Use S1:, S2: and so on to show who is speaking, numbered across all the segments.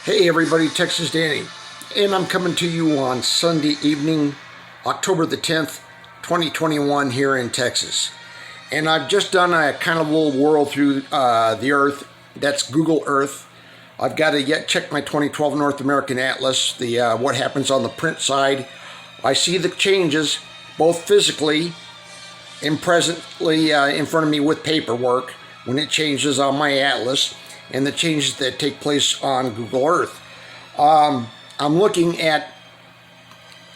S1: Hey everybody, Texas Danny, and I'm coming to you on Sunday evening, October the 10th, 2021 here in Texas. And I've just done a kind of little whirl through the Earth. That's Google Earth. I've got to yet check my 2012 North American Atlas, the what happens on the print side. I see the changes, both physically and presently in front of me with paperwork, when it changes on my atlas, and the changes that take place on Google Earth. I'm looking at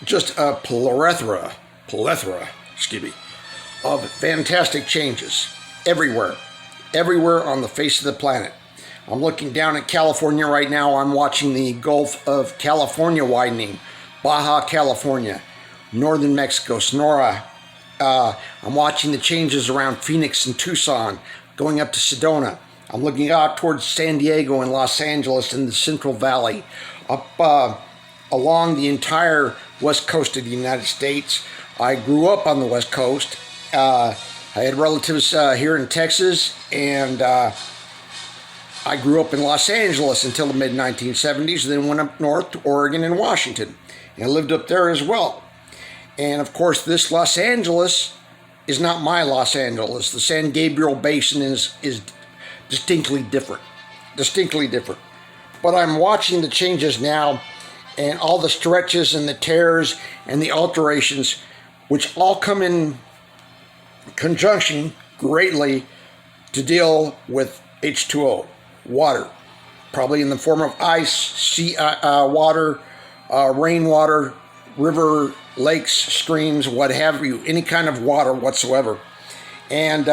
S1: just a plethora, of fantastic changes everywhere on the face of the planet. I'm looking down at California right now. I'm watching the Gulf of California widening, Baja California, northern Mexico, Sonora. I'm watching the changes around Phoenix and Tucson, going up to Sedona. I'm looking out towards San Diego and Los Angeles in the Central Valley, up along the entire west coast of the United States. I grew up on the west coast. I had relatives here in Texas, and I grew up in Los Angeles until the mid-1970s, then went up north to Oregon and Washington, and I lived up there as well. And of course, this Los Angeles is not my Los Angeles. The San Gabriel Basin is distinctly different. But I'm watching the changes now, and all the stretches and the tears and the alterations, which all come in conjunction greatly to deal with H2O, water, probably in the form of ice, sea water, rainwater, river, lakes, streams, what have you, any kind of water whatsoever. And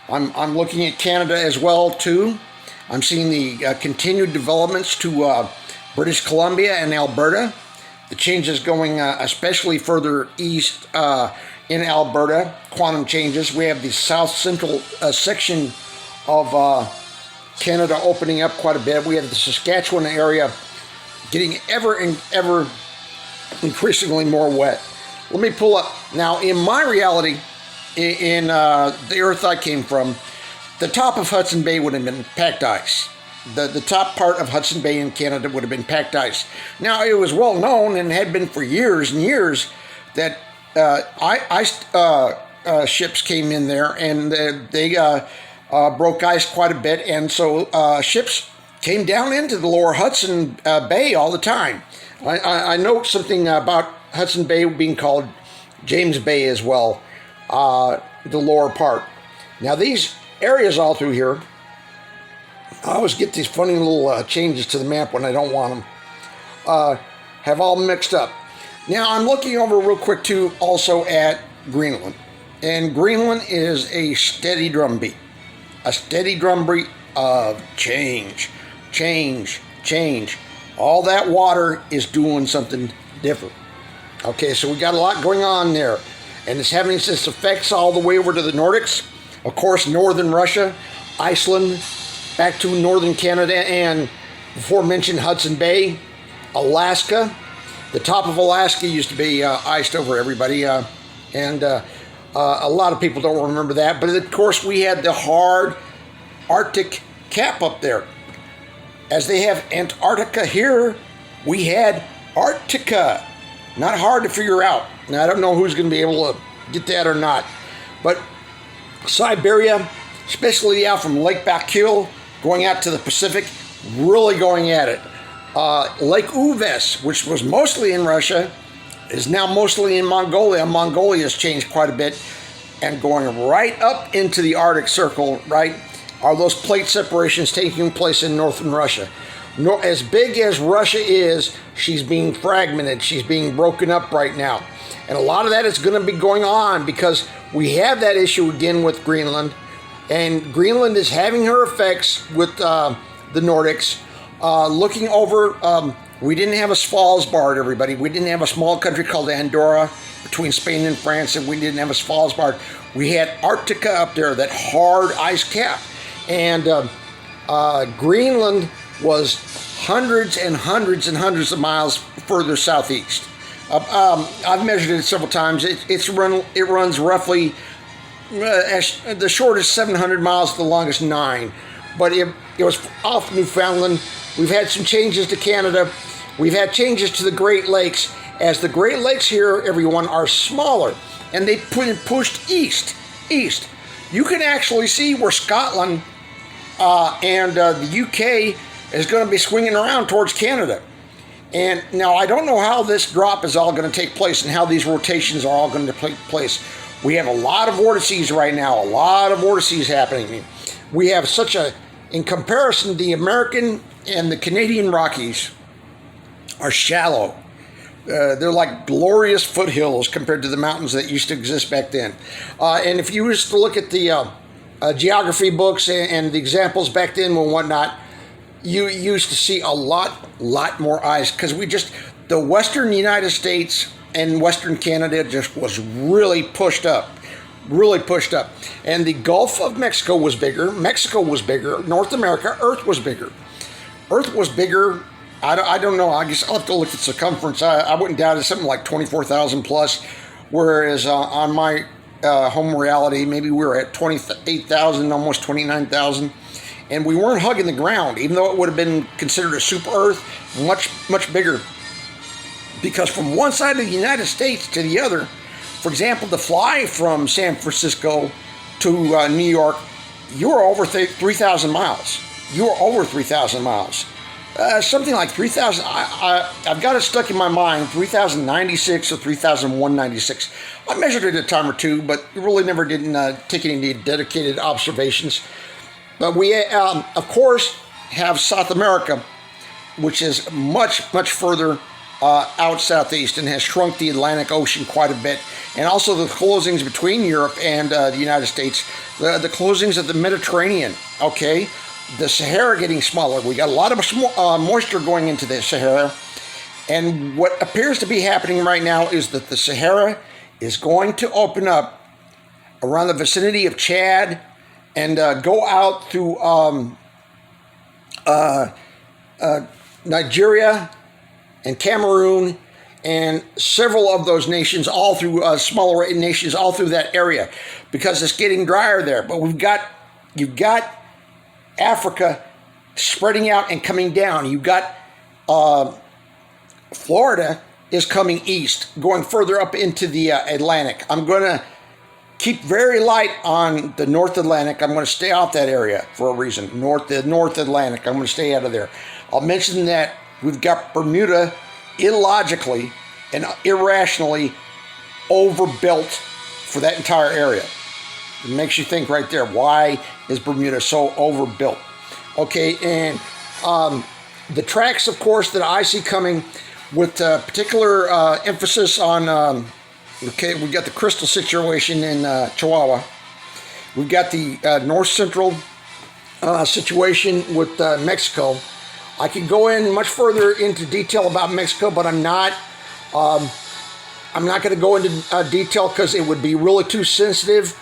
S1: I'm looking at Canada as well too. I'm seeing the continued developments to British Columbia and Alberta. The changes going especially further east in Alberta, quantum changes. We have the south central section of Canada opening up quite a bit. We have the Saskatchewan area getting ever increasingly more wet. Let me pull up. Now, in my reality, in the Earth I came from, the top of Hudson Bay would have been packed ice. The top part of Hudson Bay in Canada would have been packed ice. Now, it was well known and had been for years and years that ice ships came in there, and they broke ice quite a bit, and so ships came down into the lower Hudson Bay all the time. I note something about Hudson Bay being called James Bay as well, the lower part. Now, these areas all through here, I always get these funny little changes to the map when I don't want them, have all mixed up. Now, I'm looking over real quick too also at Greenland. And Greenland is a steady drumbeat of change. All that water is doing something different. Okay, so we got a lot going on there. And it's having its effects all the way over to the Nordics. Of course, northern Russia, Iceland, back to northern Canada, and before mentioned Hudson Bay, Alaska. The top of Alaska used to be iced over, everybody. And a lot of people don't remember that. But of course, we had the hard Arctic cap up there. As they have Antarctica here, we had Arctica. Not hard to figure out. Now, I don't know who's going to be able to get that or not. But Siberia, especially out from Lake Baikal, going out to the Pacific, really going at it. Lake Uves, which was mostly in Russia, is now mostly in Mongolia. Mongolia has changed quite a bit. And going right up into the Arctic Circle, right, are those plate separations taking place in northern Russia. As big as Russia is, she's being fragmented. She's being broken up right now. And a lot of that is going to be going on because we have that issue again with Greenland. And Greenland is having her effects with the Nordics. Looking over, we didn't have a Svalbard, everybody. We didn't have a small country called Andorra between Spain and France, and we didn't have a Svalbard. We had Arctica up there, that hard ice cap. And Greenland was hundreds and hundreds and hundreds of miles further southeast. I've measured it several times. It runs roughly the shortest 700 miles, the longest 9. But it was off Newfoundland We've had some changes to Canada. We've had changes to the Great Lakes, as the Great Lakes here, everyone, are smaller, and they've pushed east. You can actually see where Scotland and the UK is going to be swinging around towards Canada. And now I don't know how this drop is all going to take place and how these rotations are all going to take place. We have a lot of vortices right now, a lot of vortices happening. We have in comparison, the American and the Canadian Rockies are shallow. They're like glorious foothills compared to the mountains that used to exist back then. And if you used to look at the geography books and the examples back then and whatnot, you used to see a lot more ice, because the western United States and western Canada just was really pushed up. And the Gulf of Mexico was bigger. Mexico was bigger. North America, Earth was bigger. I don't know. I guess I'll have to look at circumference. I wouldn't doubt it's something like 24,000 plus, whereas on my home reality, maybe we were at 28,000, almost 29,000. And we weren't hugging the ground, even though it would have been considered a super Earth, much bigger. Because from one side of the United States to the other, for example, to fly from San Francisco to New York, you were over 3,000 miles. Something like 3,000. I've got it stuck in my mind, 3,096 or 3,196. I measured it a time or two, but really never did take any dedicated observations. But we, of course, have South America, which is much further out southeast and has shrunk the Atlantic Ocean quite a bit. And also the closings between Europe and the United States, the closings of the Mediterranean, okay? The Sahara getting smaller. We got a lot of moisture going into the Sahara. And what appears to be happening right now is that the Sahara is going to open up around the vicinity of Chad and go out through Nigeria and Cameroon and several of those nations, all through smaller nations, all through that area, because it's getting drier there. But you've got Africa spreading out and coming down. You've got Florida is coming east, going further up into the Atlantic. I'm going to keep very light on the North Atlantic. I'm going to stay off that area for a reason. The North Atlantic, I'm going to stay out of there. I'll mention that we've got Bermuda illogically and irrationally overbuilt for that entire area. It makes you think right there, why is Bermuda so overbuilt? Okay, and the tracks, of course, that I see coming with particular emphasis on, okay, we've got the crystal situation in Chihuahua. We've got the north central situation with Mexico. I could go in much further into detail about Mexico, but I'm not going to go into detail because it would be really too sensitive.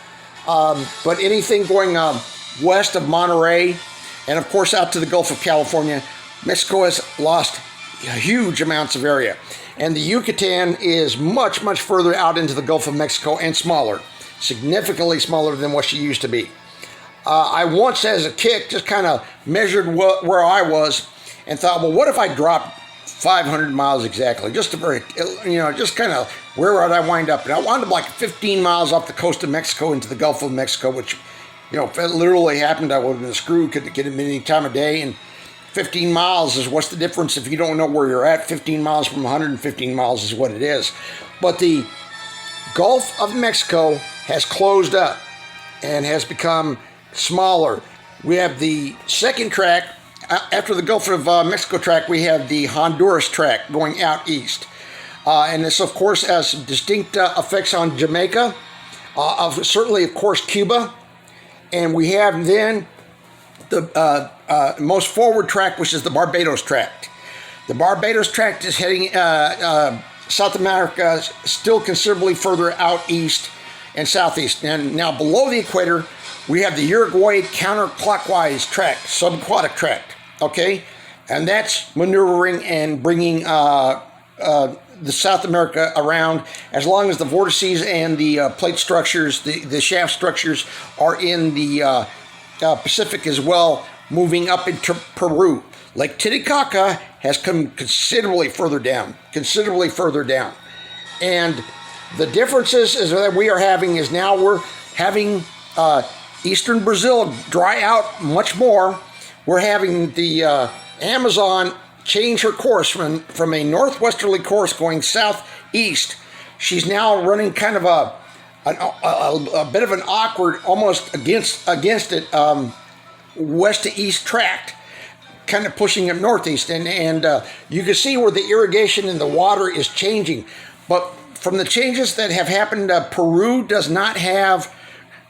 S1: But anything going west of Monterey and, of course, out to the Gulf of California, Mexico has lost huge amounts of area. And the Yucatan is much further out into the Gulf of Mexico and smaller, significantly smaller than what she used to be. I once, as a kick, just kind of measured where I was and thought, well, what if I dropped 500 miles exactly? Just kind of where would I wind up? And I wound up like 15 miles off the coast of Mexico into the Gulf of Mexico, which, if it literally happened, I would have been screwed. Could get it any time of day. And 15 miles is what's the difference if you don't know where you're at? 15 miles from 115 miles is what it is. But the Gulf of Mexico has closed up and has become smaller. We have the second track. After the Gulf of Mexico track, we have the Honduras track going out east. And this, of course, has some distinct effects on Jamaica, certainly, of course, Cuba. And we have then the most forward track, which is the Barbados Tract. The Barbados Tract is heading South America still considerably further out east and southeast. And now below the equator, we have the Uruguay counterclockwise tract, subaquatic tract, okay? And that's maneuvering and bringing the South America around, as long as the vortices and the plate structures, the shaft structures are in the Pacific as well, moving up into Peru. Lake Titicaca has come considerably further down, And the differences is that we are having is now we're having eastern Brazil dry out much more. We're having the Amazon change her course from a northwesterly course going southeast. She's now running kind of a bit of an awkward, almost against it, west to east tract, kind of pushing it northeast. And you can see where the irrigation and the water is changing. But from the changes that have happened, Peru does not have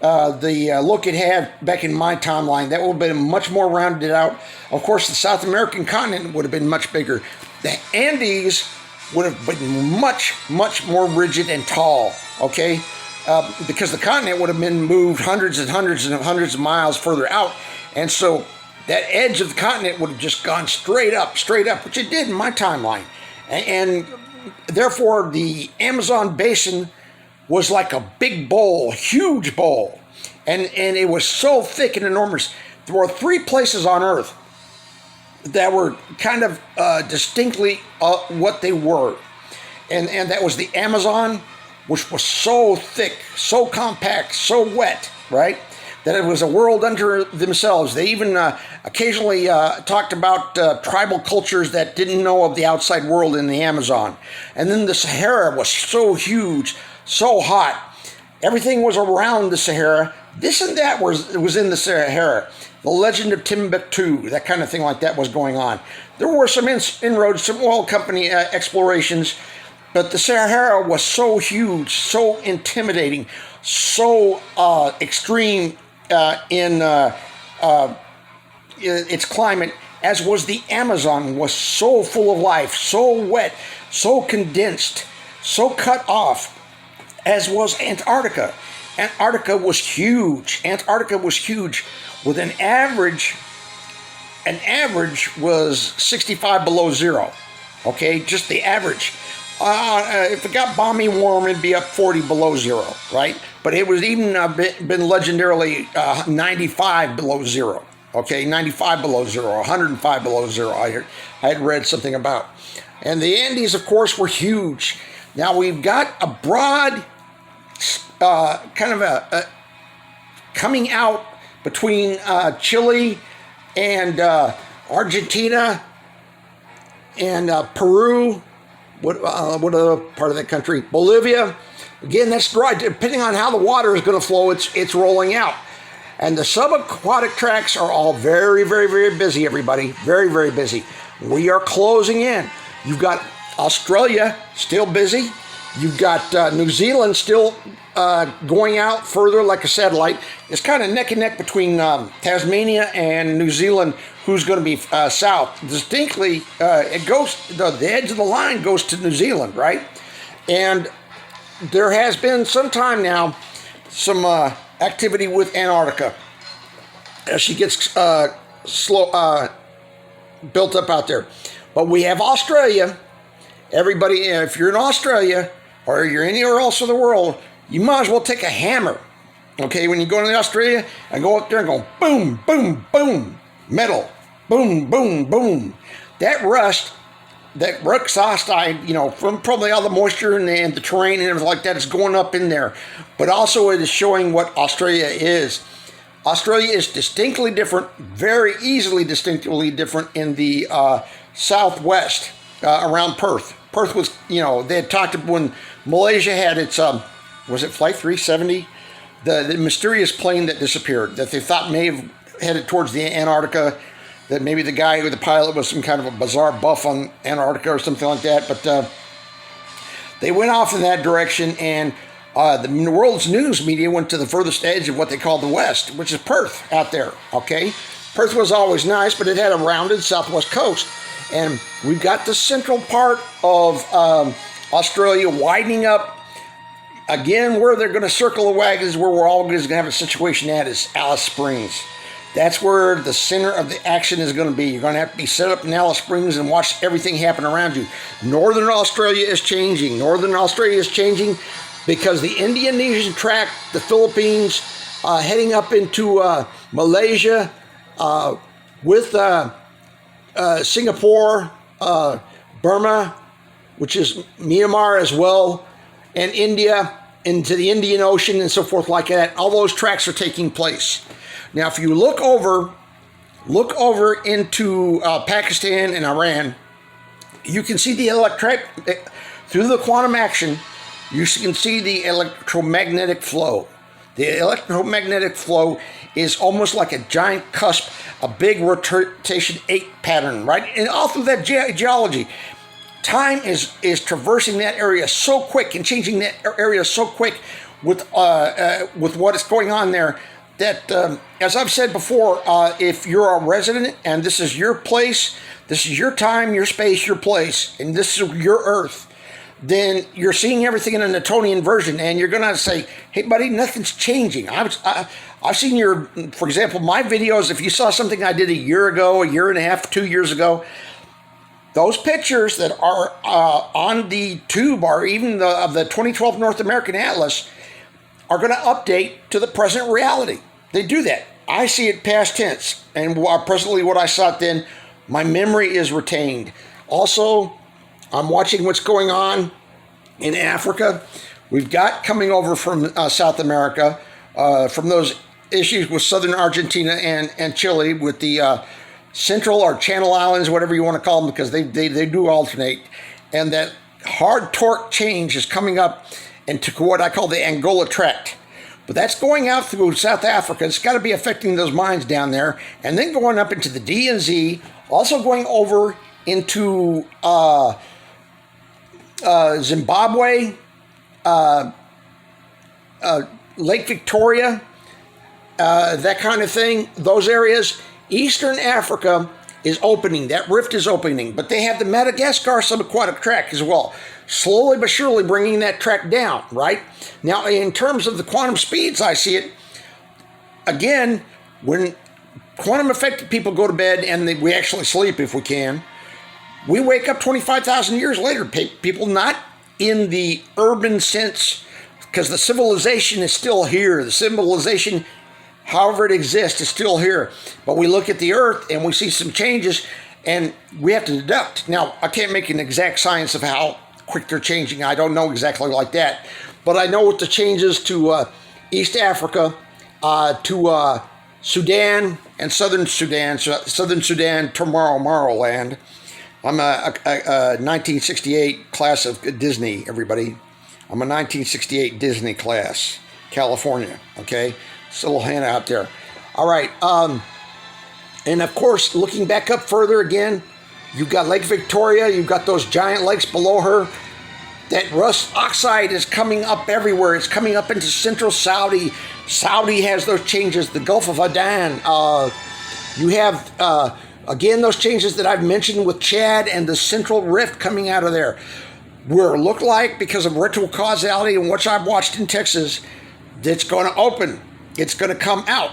S1: the look it had back in my timeline. That would have been much more rounded out. Of course, the South American continent would have been much bigger. The Andes would have been much, much more rigid and tall, okay? Because the continent would have been moved hundreds and hundreds and hundreds of miles further out. And so that edge of the continent would have just gone straight up, which it did in my timeline. And therefore, the Amazon basin was like a big bowl, huge bowl. And it was so thick and enormous. There were 3 places on Earth that were kind of distinctly what they were. And that was the Amazon, which was so thick, so compact, so wet, right? That it was a world unto themselves. They even occasionally talked about tribal cultures that didn't know of the outside world in the Amazon. And then the Sahara was so huge, so hot. Everything was around the Sahara. This and that was in the Sahara. The legend of Timbuktu, that kind of thing like that was going on. There were some inroads, some oil company explorations, but the Sahara was so huge, so intimidating, so extreme in its climate, as was the Amazon, was so full of life, so wet, so condensed, so cut off, as was Antarctica. Antarctica was huge. With an average was 65 below zero. Okay, just the average. If it got balmy warm, it'd be up 40 below zero, right? But it was even been legendarily 95 below zero. Okay, 95 below zero, 105 below zero. I had read something about. And the Andes, of course, were huge. Now we've got a broad kind of a coming out between Chile and Argentina and Peru. What other part of that country? Bolivia. Again, that's dry. Depending on how the water is going to flow, it's rolling out. And the subaquatic tracts are all very, very, very busy, everybody. Very, very busy. We are closing in. You've got Australia still busy. You've got New Zealand still going out further like a satellite. It's kind of neck and neck between Tasmania and New Zealand. Who's going to be south? Distinctly, it goes. The edge of the line goes to New Zealand, right? And there has been some time now, some activity with Antarctica as she gets built up out there. But we have Australia. Everybody, if you're in Australia or you're anywhere else in the world, you might as well take a hammer, okay, when you go to Australia and go up there and go boom, boom, boom, metal, boom, boom, boom. That rust, that rust oxide, from probably all the moisture and the terrain and everything like that is going up in there. But also it is showing what Australia is. Australia is distinctly different, very easily distinctly different in the southwest around Perth. Perth was, they had talked about when Malaysia had its, was it Flight 370? The mysterious plane that disappeared, that they thought may have headed towards the Antarctica, that maybe the guy with the pilot was some kind of a bizarre buff on Antarctica or something like that. But they went off in that direction, and the world's news media went to the furthest edge of what they call the West, which is Perth out there, okay? Perth was always nice, but it had a rounded southwest coast. And we've got the central part of Australia widening up. Again, where they're going to circle the wagons, where we're always going to have a situation at is Alice Springs. That's where the center of the action is going to be. You're going to have to be set up in Alice Springs and watch everything happen around you. Northern Australia is changing. Northern Australia is changing because the Indonesian tract, the Philippines, heading up into Malaysia with Singapore, Burma, which is Myanmar as well, and India into the Indian Ocean and so forth like that. All those tracks are taking place. Now, if you look over into Pakistan and Iran, you can see the through the quantum action, you can see the electromagnetic flow. The electromagnetic flow is almost like a giant cusp, a big rotation 8 pattern, right? And all through that geology, time is traversing that area so quick and changing that area so quick with what is going on there that, as I've said before, if you're a resident and this is your place, this is your time, your space, your place, and this is your Earth, then you're seeing everything in a Newtonian version, and you're going to say, hey, buddy, nothing's changing. I've seen for example, my videos. If you saw something I did a year ago, a year and a half, 2 years ago, those pictures that are on the tube or even of the 2012 North American Atlas are going to update to the present reality. They do that. I see it past tense, and presently what I saw then, my memory is retained. Also, I'm watching what's going on in Africa. We've got coming over from South America, from those issues with southern Argentina and Chile with the Central or Channel Islands, whatever you want to call them, because they do alternate. And that hard torque change is coming up into what I call the Angola Tract. But that's going out through South Africa. It's got to be affecting those mines down there. And then going up into the DNZ, also going over into Zimbabwe, Lake Victoria, that kind of thing, those areas. Eastern Africa is opening. That rift is opening. But they have the Madagascar subaquatic tract as well. Slowly but surely bringing that track down, right? Now, in terms of the quantum speeds, I see it, again, when quantum affected people go to bed and we actually sleep if we can, we wake up 25,000 years later. People not in the urban sense, because the civilization is still here. The civilization, however it exists, is still here. But we look at the Earth and we see some changes and we have to deduct. Now, I can't make an exact science of how quick they're changing. I don't know exactly like that. But I know with the changes to East Africa, to Sudan and Southern Sudan, Tomorrowland. I'm a 1968 class of Disney, everybody. I'm a 1968 Disney class, California, okay? It's a little hand out there. All right, and of course, looking back up further again, you've got Lake Victoria, you've got those giant lakes below her. That rust oxide is coming up everywhere. It's coming up into central Saudi. Saudi has those changes, the Gulf of Aden. You have... again, those changes that I've mentioned with Chad and the central rift coming out of there. Where it looked like, because of retrocausality and what I've watched in Texas, it's going to open. It's going to come out.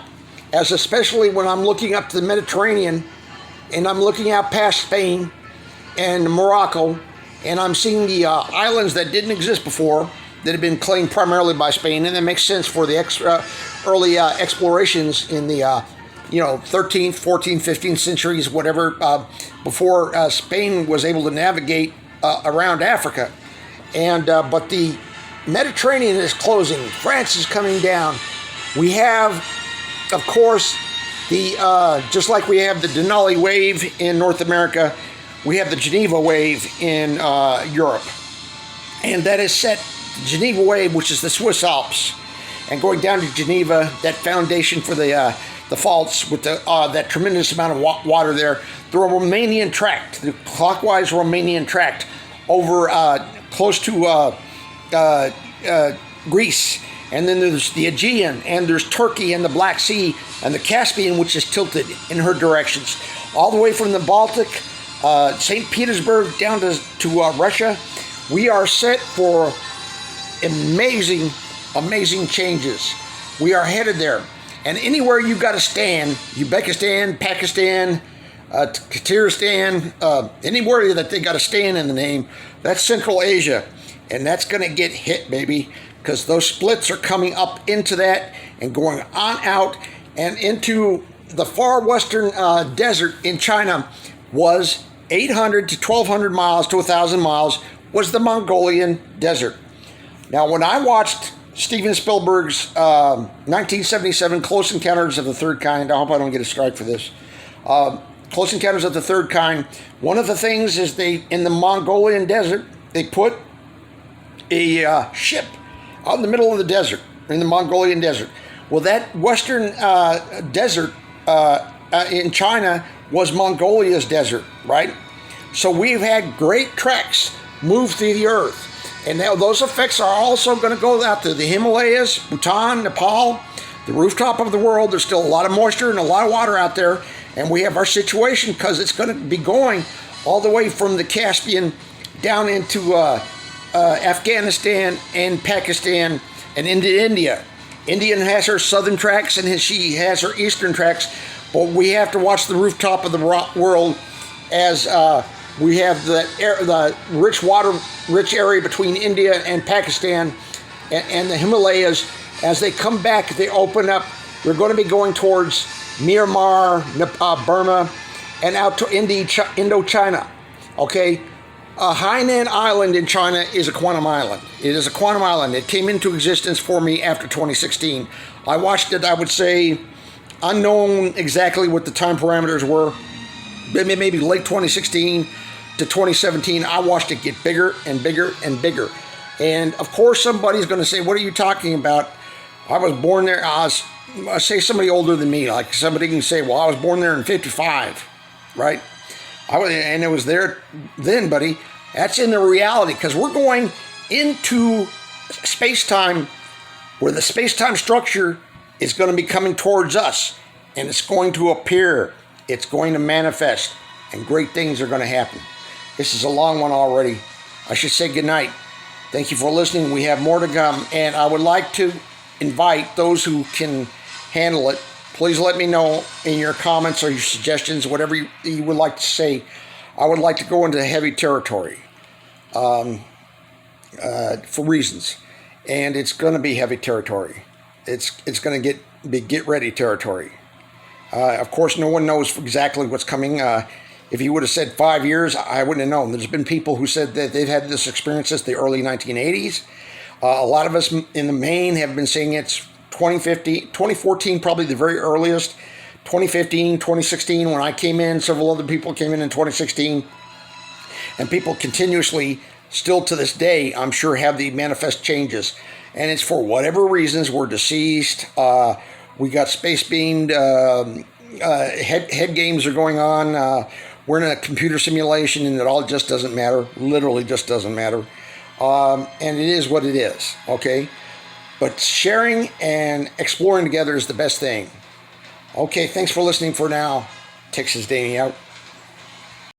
S1: As especially when I'm looking up to the Mediterranean and I'm looking out past Spain and Morocco, and I'm seeing the islands that didn't exist before that have been claimed primarily by Spain, and that makes sense for the early explorations in the 13th, 14th, 15th centuries, whatever, before Spain was able to navigate around Africa. And but the Mediterranean is closing. France is coming down. We have, of course, the just like we have the Denali wave in North America, we have the Geneva wave in Europe. And that is set, the Geneva wave, which is the Swiss Alps, and going down to Geneva, that foundation for the faults with that tremendous amount of water there. The Romanian tract, the clockwise Romanian tract over close to Greece. And then there's the Aegean, and there's Turkey and the Black Sea and the Caspian, which is tilted in her directions. All the way from the Baltic, St. Petersburg down to Russia. We are set for amazing, amazing changes. We are headed there. And anywhere you've got to stand, Uzbekistan, Pakistan, Kyrgyzstan, anywhere that they got to stand in the name, that's Central Asia. And that's going to get hit, baby, because those splits are coming up into that and going on out and into the far western desert in China, was 800 to 1,200 miles to 1,000 miles was the Mongolian desert. Now, when I watched Steven Spielberg's 1977 Close Encounters of the Third Kind, I hope I don't get a strike for this, Close Encounters of the Third Kind, one of the things is in the Mongolian desert, they put a ship out in the middle of the desert, in the Mongolian desert. Well, that western desert in China was Mongolia's desert, right? So we've had great treks move through the earth. And now those effects are also going to go out to the Himalayas, Bhutan, Nepal, the rooftop of the world. There's still a lot of moisture and a lot of water out there. And we have our situation because it's going to be going all the way from the Caspian down into Afghanistan and Pakistan and into India. India has her southern tracks and she has her eastern tracks. But we have to watch the rooftop of the world as we have the rich area between India and Pakistan and the Himalayas. As they come back, they open up. We're going to be going towards Myanmar, Burma, and out to Indochina. Okay? Hainan Island in China is a quantum island. It is a quantum island. It came into existence for me after 2016. I watched it, I would say, unknown exactly what the time parameters were. Maybe late 2016 to 2017, I watched it get bigger and bigger and bigger. And of course, somebody's going to say, what are you talking about? I was born there. I say somebody older than me, like somebody can say, well, I was born there in 55, right? And it was there then, buddy. That's in the reality, because we're going into space-time where the space-time structure is going to be coming towards us, and it's going to appear. It's going to manifest, and great things are going to happen. This is a long one already. I should say goodnight. Thank you for listening. We have more to come, and I would like to invite those who can handle it. Please let me know in your comments or your suggestions, whatever you would like to say. I would like to go into heavy territory for reasons, and it's going to be heavy territory. It's going to be get ready territory. Of course, no one knows exactly what's coming. If you would have said 5 years, I wouldn't have known. There's been people who said that they've had this experience since the early 1980s. A lot of us in the main have been saying it's 2014, probably the very earliest. 2015, 2016, when I came in, several other people came in 2016. And people continuously, still to this day, I'm sure, have the manifest changes. And it's for whatever reasons. We're deceased. We got space beamed. Head games are going on. We're in a computer simulation, and it all just doesn't matter. Literally just doesn't matter. And it is what it is, okay? But sharing and exploring together is the best thing. Okay, thanks for listening for now. Texas Danny out.